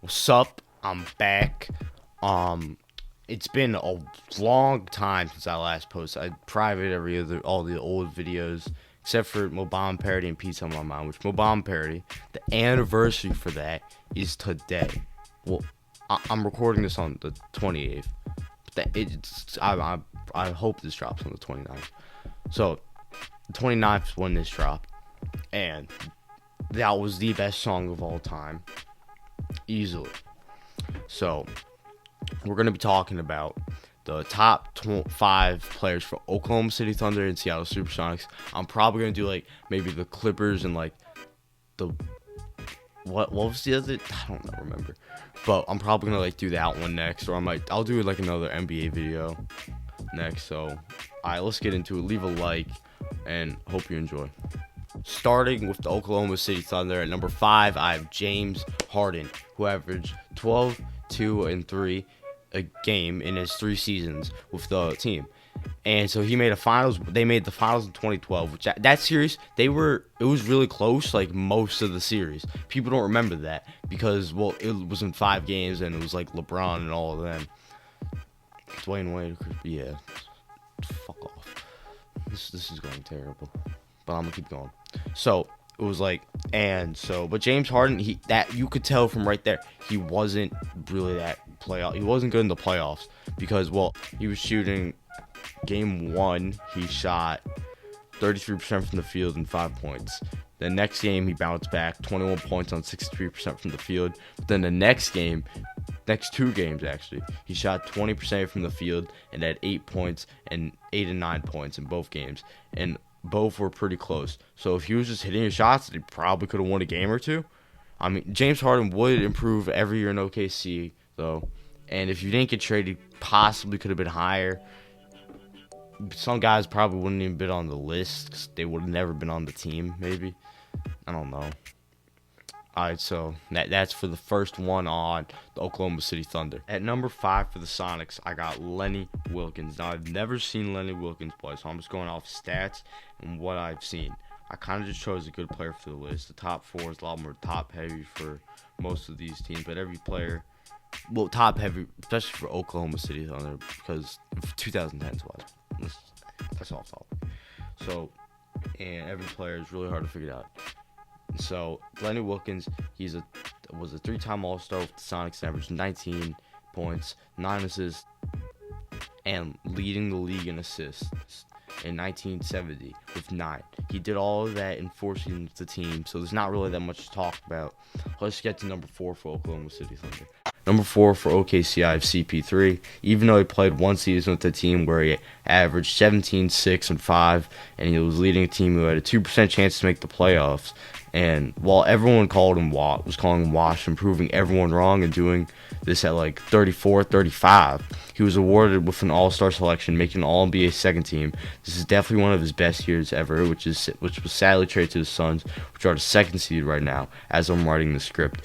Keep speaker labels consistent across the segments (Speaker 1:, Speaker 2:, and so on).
Speaker 1: What's up? I'm back. It's been a long time since I last posted. I private all the old videos except for Mobile Parody and Pizza on My Mind, which Mobile Parody, the anniversary for that is today. Well, I'm recording this on the 28th. But I hope this drops on the 29th. So, the 29th is when this dropped, and that was the best song of all time, easily. So, we're going to be talking about the top 5 players for Oklahoma City Thunder and Seattle Supersonics. I'm probably going to do, like, maybe the Clippers and, like, the... What was the other... I don't remember. But I'm probably going to, like, do that one next. Or I'll do, like, another NBA video next. So, alright, let's get into it. Leave a like, and hope you enjoy. Starting with the Oklahoma City Thunder, at number 5, I have James Harden, who averaged 12, 2, and 3 a game in his 3 seasons with the team. And so he made they made the finals in 2012, which that series, it was really close, like most of the series. People don't remember that because, well, it was in 5 games and it was like LeBron and all of them. Dwayne Wade, yeah, fuck off. This is going terrible, but I'm gonna keep going. So it was like, but James Harden, that you could tell from right there, he wasn't really that playoff. He wasn't good in the playoffs because, well, he was shooting. Game 1, he shot 33% from the field and 5 points. The next game, he bounced back, 21 points on 63% from the field. But then the next 2 games actually, he shot 20% from the field and had 8 points and 8 and 9 points in both games. And both were pretty close. So if he was just hitting his shots, he probably could have won a game or two. I mean, James Harden would improve every year in OKC, though. And if you didn't get traded, possibly could have been higher. Some guys probably wouldn't even been on the list 'cause they would have never been on the team, maybe. I don't know. Alright, so that's for the first one on the Oklahoma City Thunder. At number 5 for the Sonics, I got Lenny Wilkins. Now, I've never seen Lenny Wilkins play, so I'm just going off stats and what I've seen. I kind of just chose a good player for the list. The top 4 is a lot more top-heavy for most of these teams, but every player, well, top-heavy, especially for Oklahoma City Thunder, because 2010's was. That's all solid. So, and every player is really hard to figure out. So, Lenny Wilkins, was a 3-time All-Star with the Sonics, averaged 19 points, 9 assists, and leading the league in assists in 1970 with 9. He did all of that in 4 seasons with the team, so there's not really that much to talk about. Let's get to number 4 for Oklahoma City Thunder. Number 4 for OKC, I have CP3. Even though he played 1 season with the team where he averaged 17, 6, and 5, and he was leading a team who had a 2% chance to make the playoffs. And while everyone was calling him washed and proving everyone wrong and doing this at like 34, 35, he was awarded with an all-star selection, making an all-NBA second team. This is definitely one of his best years ever, which was sadly traded to the Suns, which are the 2nd seed right now as I'm writing the script.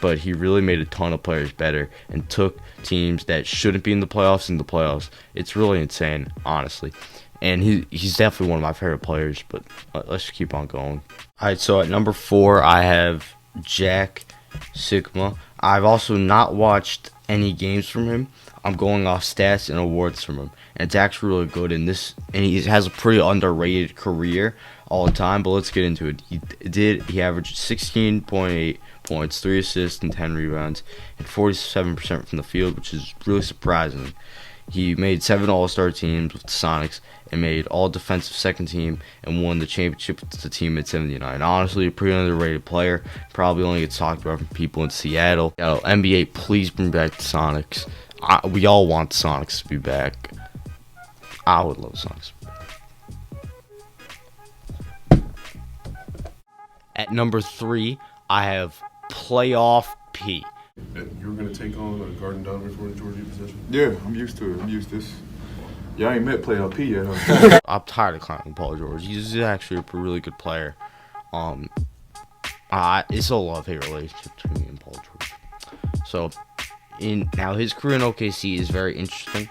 Speaker 1: But he really made a ton of players better and took teams that shouldn't be in the playoffs into the playoffs. It's really insane, honestly. And he's definitely one of my favorite players, but let's just keep on going. Alright, so at number 4, I have Jack Sigma. I've also not watched any games from him. I'm going off stats and awards from him. And it's actually really good in this, and he has a pretty underrated career all the time, but let's get into it. He averaged 16.8 points, 3 assists, and 10 rebounds, and 47% from the field, which is really surprising. He made 7 All-Star teams with the Sonics and made all-defensive second team and won the championship with the team at 79. Honestly, a pretty underrated player. Probably only gets talked about from people in Seattle. NBA, please bring back the Sonics. We all want the Sonics to be back. I would love the Sonics to be back. At number 3, I have Playoff P.
Speaker 2: You were going to take on a Garden Donovan for the Georgia position?
Speaker 3: Yeah, I'm used to it. I'm used to this. Y'all ain't met Playoff P yet, huh?
Speaker 1: I'm tired of clowning Paul George. He's actually a really good player. It's a love-hate relationship between me and Paul George. So, now his career in OKC is very interesting.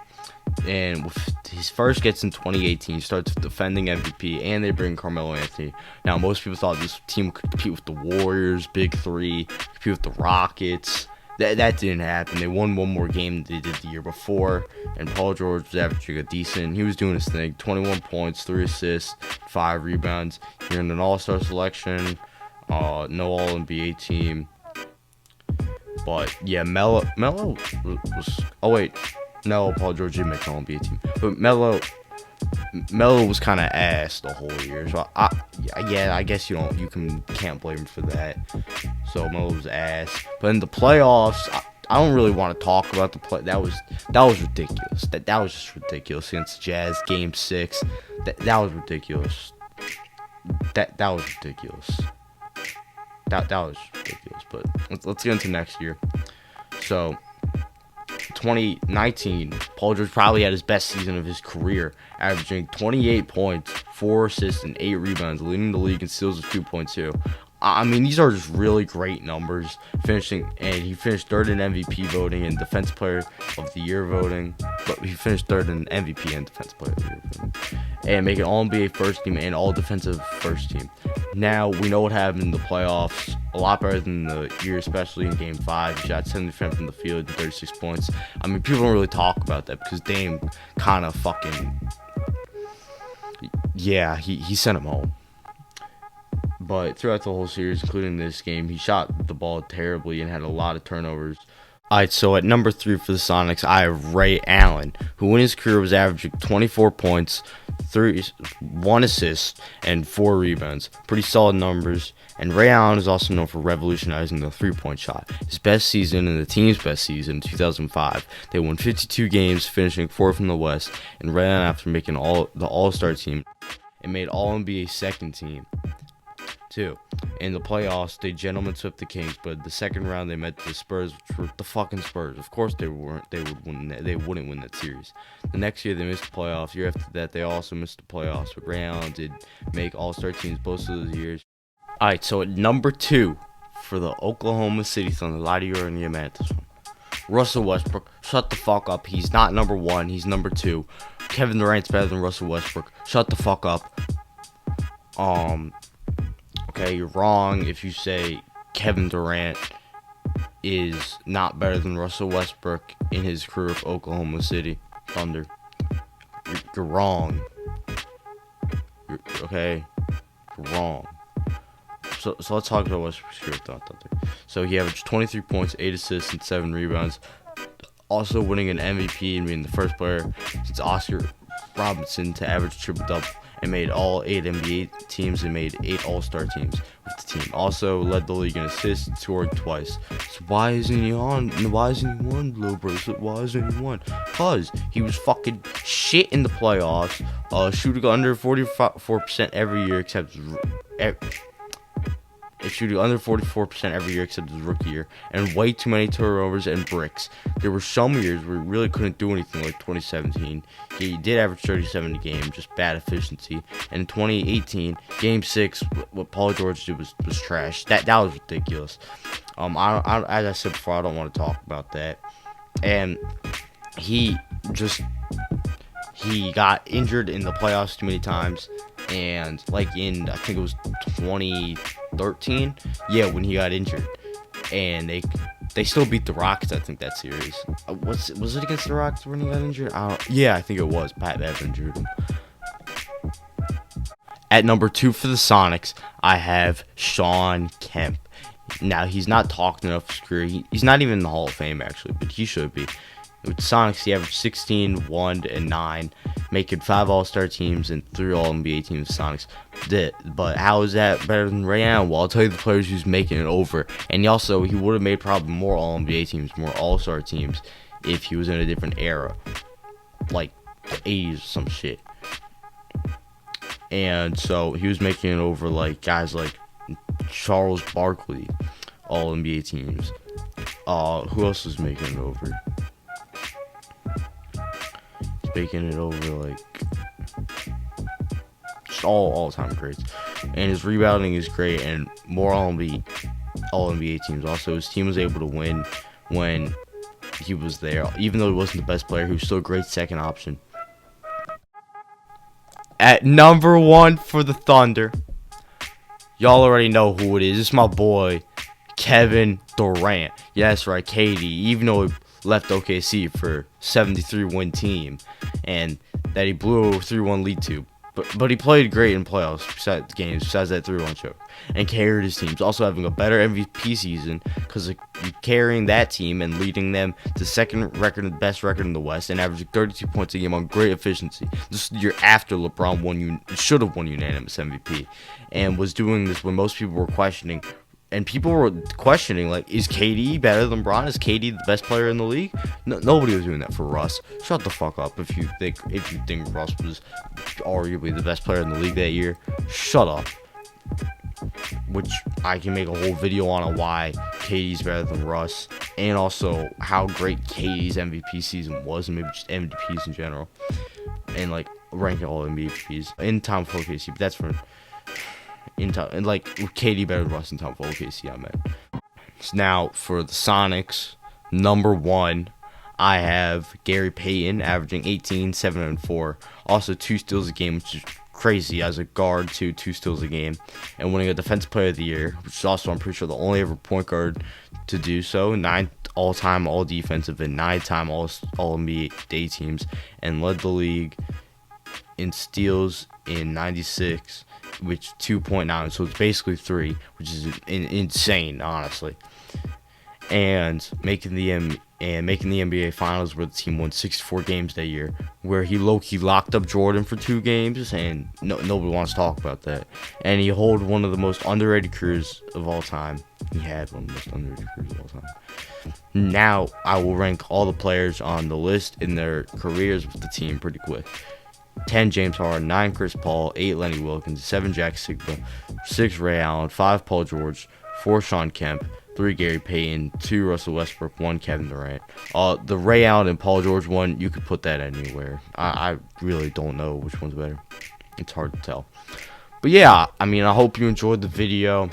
Speaker 1: And with his first gets in 2018, starts with defending MVP, and they bring Carmelo Anthony. Now, most people thought this team could compete with the Warriors, Big Three, compete with the Rockets. That didn't happen. They won one more game than they did the year before, and Paul George was averaging a decent. He was doing his thing. 21 points, 3 assists, 5 rebounds. You're in an All-Star selection. No All-NBA team. But yeah, Melo was. Oh wait, no, Paul George didn't make an All-NBA team. But Melo was kind of ass the whole year. So I guess you can't blame him for that. So Melo was ass. But in the playoffs, I don't really want to talk about the play. That was ridiculous. That was just ridiculous against the Jazz Game 6. That was ridiculous. That was ridiculous. That was ridiculous. But let's get into next year. So 2019, Paul George probably had his best season of his career, averaging 28 points, 4 assists, and 8 rebounds, leading the league in steals of 2.2. I mean, these are just really great numbers. And he finished third in MVP voting and Defense Player of the Year voting. But he finished third in MVP and Defense Player of the Year voting. And making All-NBA first team and All-Defensive first team. Now, we know what happened in the playoffs. A lot better than the year, especially in Game 5. He shot 70% from the field and 36 points. I mean, people don't really talk about that because Dame kind of fucking... Yeah, he sent him home. But throughout the whole series, including this game, he shot the ball terribly and had a lot of turnovers. Alright, so at number 3 for the Sonics, I have Ray Allen, who in his career was averaging 24 points, 1 assist, and 4 rebounds. Pretty solid numbers. And Ray Allen is also known for revolutionizing the three-point shot. His best season and the team's best season in 2005. They won 52 games, finishing 4th in the West. And Ray Allen, after making the All-Star team, and made All-NBA second team. Too. In the playoffs, they gentlemen swept the Kings, but the second round they met the Spurs, which were the fucking Spurs. Of course they weren't. They wouldn't win that series. The next year they missed the playoffs. Year after that they also missed the playoffs. But Ray Allen did make All-Star teams both of those years. All right, so at number 2 for the Oklahoma City Thunder, a lot of you are in Yemen at this one. Russell Westbrook, shut the fuck up. He's not number 1. He's number 2. Kevin Durant's better than Russell Westbrook. Shut the fuck up. Okay, you're wrong if you say Kevin Durant is not better than Russell Westbrook in his career with Oklahoma City Thunder. You're wrong. You're wrong. So let's talk about Westbrook's career with the Thunder. So he averaged 23 points, 8 assists, and 7 rebounds. Also winning an MVP and being the first player since Oscar Robinson to average triple-double. And made all 8 NBA teams and made 8 All-Star teams with the team. Also led the league in assists and scored twice. So why isn't he on? Why isn't he on, Blue Bracelet? Why isn't he on? Cause he was fucking shit in the playoffs. Shooting under 44% every year except shooting under 44% every year except his rookie year, and way too many turnovers and bricks. There were some years where he really couldn't do anything, like 2017. He did average 37 a game, just bad efficiency. And in 2018, Game 6, what Paul George did was trash. That was ridiculous. As I said before, I don't want to talk about that. And he got injured in the playoffs too many times. And like in, I think it was 2013, when he got injured, and they still beat the Rockets. I think that series. Was it against the Rockets when he got injured? I think it was. Pat Bev injured him. At number 2 for the Sonics, I have Shawn Kemp. Now he's not talked enough his career. He's not even in the Hall of Fame actually, but he should be. With the Sonics, he averaged 16, 1, and 9, making 5 All-Star teams and 3 All-NBA teams. Sonics. But how is that better than Ray Allen? Well, I'll tell you the players who's making it over. And he would have made probably more All-NBA teams, more All-Star teams, if he was in a different era, like the 80s or some shit. And so he was making it over like guys like Charles Barkley, All-NBA teams. Who else was making it over? Making it over like just all-time greats. And his rebounding is great, and more all-NBA teams. Also, his team was able to win when he was there. Even though he wasn't the best player, he was still a great second option. At number 1 for the Thunder, y'all already know who it is. It's my boy, Kevin Durant. Yeah, that's right, KD. Even though he left OKC for 73-win team, and that he blew a 3-1 lead to. But he played great in playoffs besides that 3-1 choke, and carried his teams. Also having a better MVP season because you're carrying that team and leading them to best record in the West, and averaging 32 points a game on great efficiency. This year after LeBron should have won unanimous MVP, and was doing this when most people were questioning. And people were questioning, like, is KD better than LeBron? Is KD the best player in the league? No, nobody was doing that for Russ. Shut the fuck up if you think Russ was arguably the best player in the league that year. Shut up. Which I can make a whole video on why KD's better than Russ, and also how great KD's MVP season was, and maybe just MVPs in general, and like ranking all MVPs in time for OKC. But that's for. And like KD better than Russ in time for OKC, I meant. So now for the Sonics, number 1, I have Gary Payton averaging 18, 7, and 4. Also 2 steals a game, which is crazy as a guard, 2 steals a game, and winning a Defensive Player of the Year, which is also, I'm pretty sure, the only ever point guard to do so. 9 all-time all-defensive and 9-time all-NBA teams, and led the league in steals in 96. Which 2.9, so it's basically 3, which is insane, honestly. And making the NBA Finals, where the team won 64 games that year, where he low-key locked up Jordan for 2 games, and nobody wants to talk about that. And he held one of the most underrated careers of all time. He had one of the most underrated careers of all time. Now I will rank all the players on the list in their careers with the team pretty quick. 10 James Harden, 9 Chris Paul, 8 Lenny Wilkins, 7 Jack Sigma, 6 Ray Allen, 5 Paul George, 4 Sean Kemp, 3 Gary Payton, 2 Russell Westbrook, 1 Kevin Durant. The Ray Allen and Paul George one, you could put that anywhere. I really don't know which one's better. It's hard to tell. But yeah, I mean, I hope you enjoyed the video.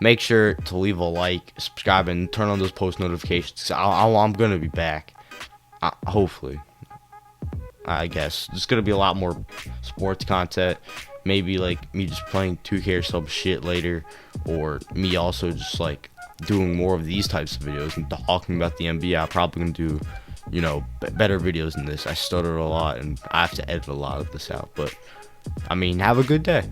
Speaker 1: Make sure to leave a like, subscribe, and turn on those post notifications. I'm gonna be back. Hopefully. I guess there's gonna be a lot more sports content, maybe like me just playing 2K or some shit later, or me also just like doing more of these types of videos and talking about the NBA. I'm probably gonna do, better videos than this. I stutter a lot and I have to edit a lot of this out, but I mean, have a good day.